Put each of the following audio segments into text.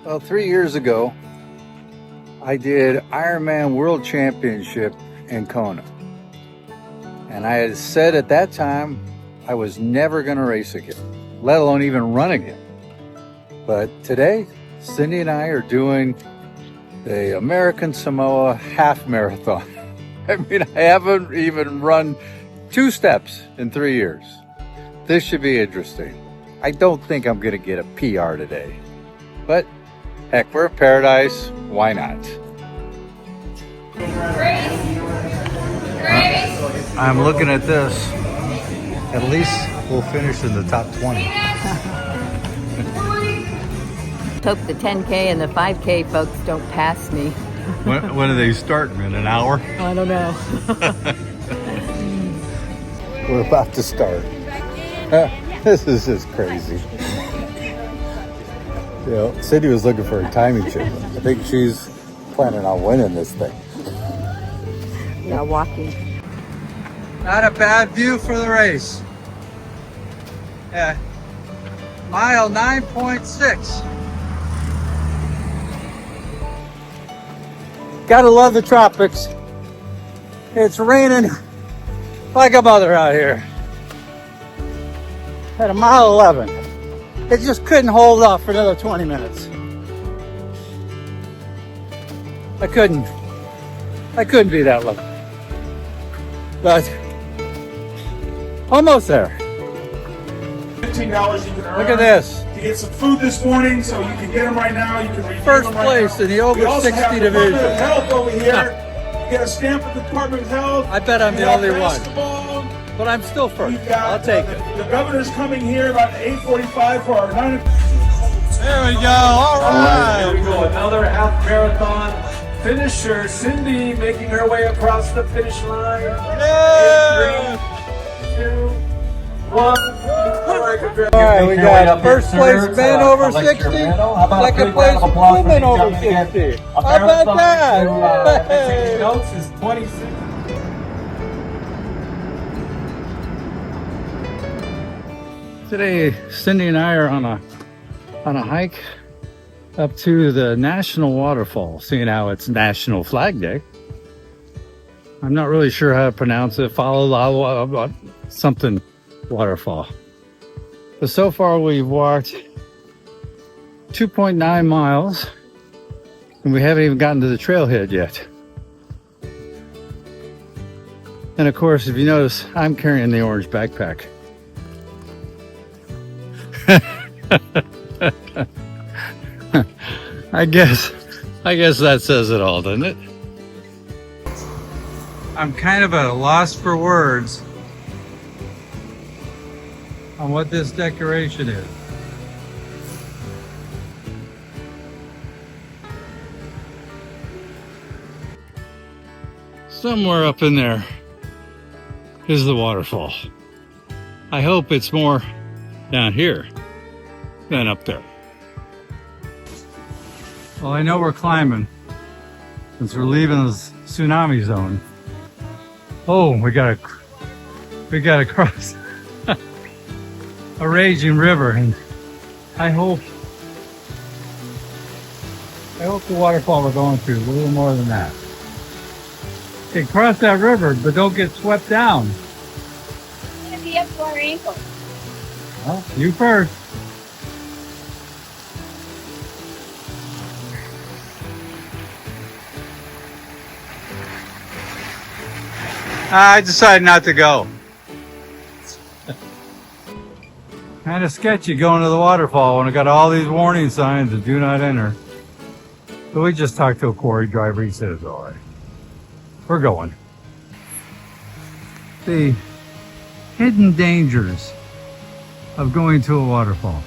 Well, 3 years ago, I did Ironman World Championship in Kona. And I had said at that time, I was never going to race again, let alone even run again. But today, Cindy and I are doing the American Samoa half marathon. I mean, I haven't even run 2 steps in 3 years. This should be interesting. I don't think I'm going to get a PR today. But heck, we're in paradise. Why not? I'm looking at this. At least we'll finish in the top 20. Hope the 10K and the 5K folks don't pass me. When are they starting? In an hour? I don't know. We're about to start. This is just crazy. You know, Cindy was looking for a timing chip. I think she's planning on winning this thing. Yeah, walking. Not a bad view for the race. Yeah. Mile 9.6. Gotta love the tropics. It's raining like a mother out here. At a mile 11. It just couldn't hold off for another 20 minutes. I couldn't be that lucky. But almost there. $15 you can earn. Look at this. To get some food this morning, so you can get them right now. You can redeem First them right place now. in the over We also 60 have the division. Department of Health over here. You get a stamp from the Department of Health. I bet I'm We the have only one. basketball. But I'm still first. We've got, I'll take it. The governor's coming here about 8:45 for our 9 o'clock. There we go. All right. Here we go. Another half marathon finisher. Cindy making her way across the finish line. Yeah. 3, 2, 1. All right, we got first place men over 60, second place women over 60. How about that? Hey. Notes is 26. Today, Cindy and I are on a hike up to the National Waterfall, seeing how it's National Flag Day. I'm not really sure how to pronounce it. Follow something waterfall. But so far we've walked 2.9 miles and we haven't even gotten to the trailhead yet. And of course, if you notice, I'm carrying the orange backpack. I guess that says it all, doesn't it? I'm kind of at a loss for words on what this decoration is. Somewhere up in there is the waterfall. I hope it's more down here than up there. Well, I know we're climbing since we're leaving the tsunami zone. Oh, we gotta cross a raging river, and I hope the waterfall we're going through is a little more than that. Okay, cross that river, but don't get swept down. It's gonna be up to our ankles. Well, you first. I decided not to go. Kind of sketchy going to the waterfall when I got all these warning signs that do not enter. So we just talked to a quarry driver. He said it's all right. We're going. The hidden dangers of going to a waterfall.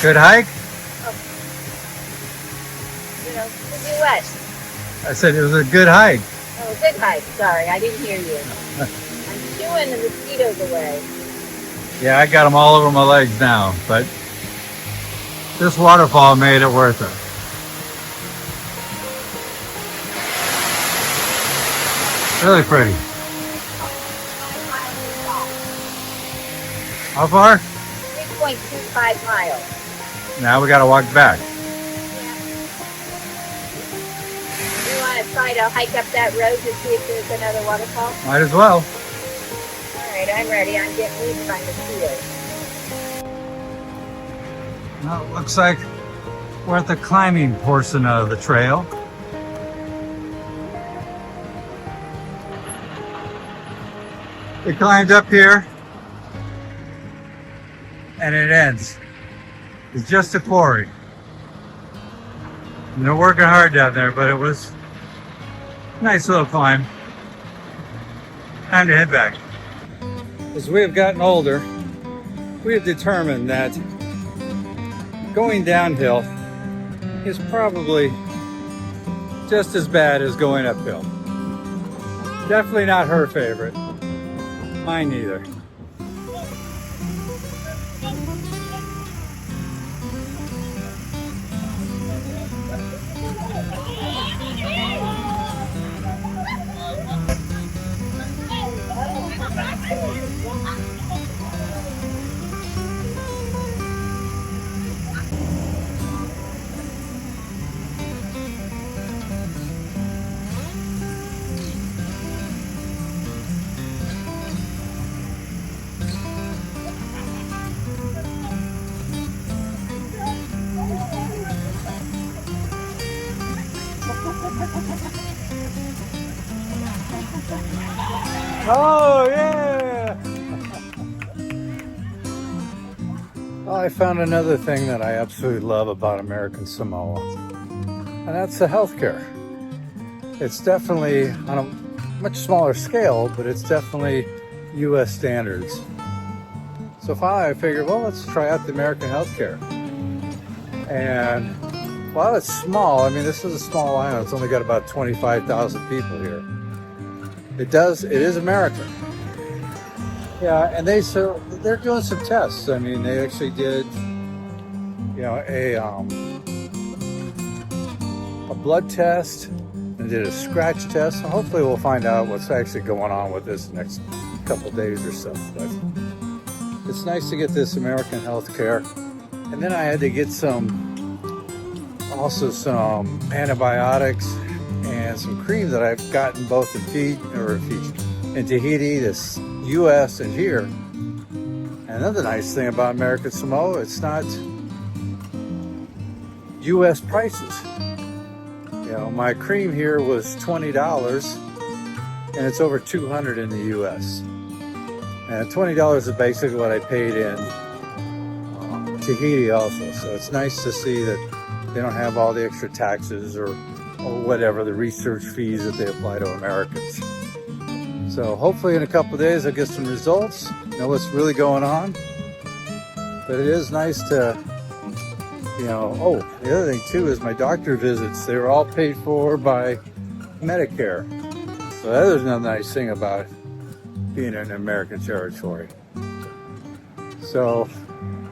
Good hike? You know, do what? I said it was a good hike. Oh, good hike. Sorry, I didn't hear you. I'm shooing the mosquitoes away. Yeah, I got them all over my legs now, but this waterfall made it worth it. Really pretty. How far? 3.25 miles. Now we gotta walk back. You want to try to hike up that road to see if there's another waterfall? Might as well. All right, I'm ready. I'm getting moving on the field. Well, it looks like we're at the climbing portion of the trail. We climbed up here and it ends. It's just a quarry. And they're working hard down there, but it was a nice little climb. Time to head back. As we have gotten older, we have determined that going downhill is probably just as bad as going uphill. Definitely not her favorite. Mine neither. Oh, yeah! Well, I found another thing that I absolutely love about American Samoa, and that's the healthcare. It's definitely on a much smaller scale, but it's definitely U.S. standards. So finally I figured, well, let's try out the American healthcare. And while it's small, I mean, this is a small island. It's only got about 25,000 people here. It is American. Yeah, and they're doing some tests. I mean, they actually did, you know, a blood test and did a scratch test. So hopefully we'll find out what's actually going on with this next couple days or so. But it's nice to get this American health care. And then I had to get also some antibiotics and some cream that I've gotten both in Tahiti, this U.S. and here. And another nice thing about American Samoa, it's not U.S. prices. You know, my cream here was $20 and it's over $200 in the U.S. And $20 is basically what I paid in Tahiti also. So it's nice to see that they don't have all the extra taxes or whatever, the research fees that they apply to Americans. So hopefully in a couple of days I'll get some results, know what's really going on. But it is nice to, you know, oh, the other thing too is my doctor visits. They were all paid for by Medicare. So that is another nice thing about being in American territory. So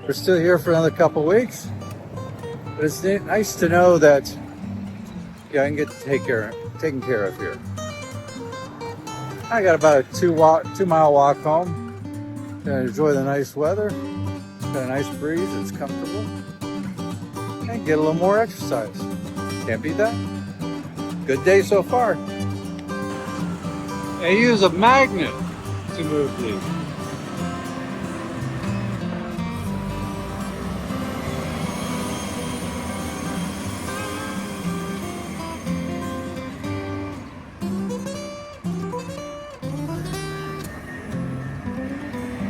we're still here for another couple of weeks. But it's nice to know that I can get taken care of here. I got about a 2-mile walk home. Gonna enjoy the nice weather. Got a nice breeze, it's comfortable. And get a little more exercise. Can't beat that. Good day so far. They use a magnet to move these.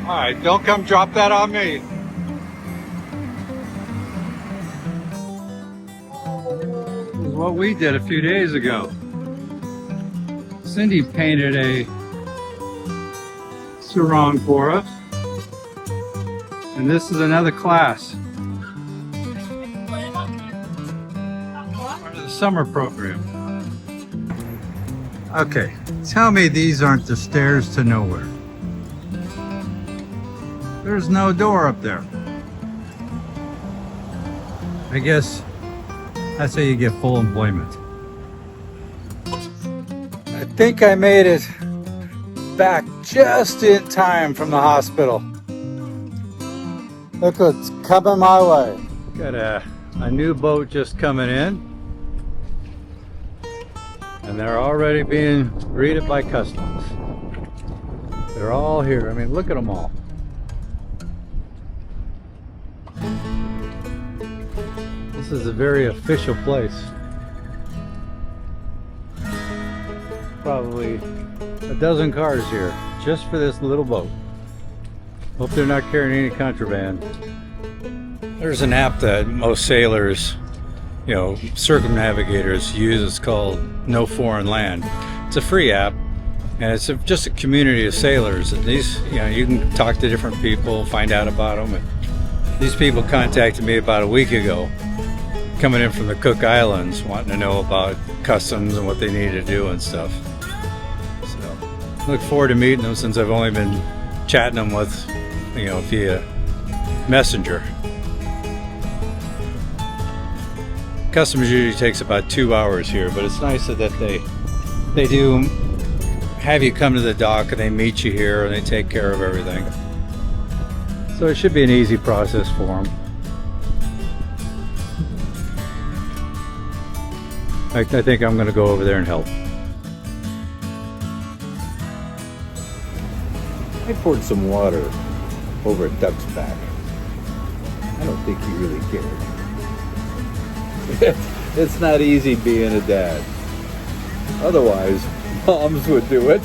All right, don't come drop that on me. This is what we did a few days ago. Cindy painted a sarong for us. And this is another class. Part of the summer program. Okay, tell me these aren't the stairs to nowhere. There's no door up there. I guess that's how you get full employment. I think I made it back just in time from the hospital. Look what's coming my way. Got a new boat just coming in. And they're already being greeted by customs. They're all here. I mean, look at them all. This is a very official place. Probably a dozen cars here just for this little boat. Hope they're not carrying any contraband. There's an app that most sailors, you know, circumnavigators use. It's called No Foreign Land. It's a free app, and it's just a community of sailors. And these, you know, you can talk to different people, find out about them. And these people contacted me about a week ago, coming in from the Cook Islands, wanting to know about customs and what they need to do and stuff. So, I look forward to meeting them, since I've only been chatting them with, you know, via Messenger. Customs usually takes about 2 hours here, but it's nice that they do have you come to the dock and they meet you here and they take care of everything. So it should be an easy process for them. I think I'm going to go over there and help. I poured some water over a duck's back. I don't think he really cared. It's not easy being a dad. Otherwise, moms would do it.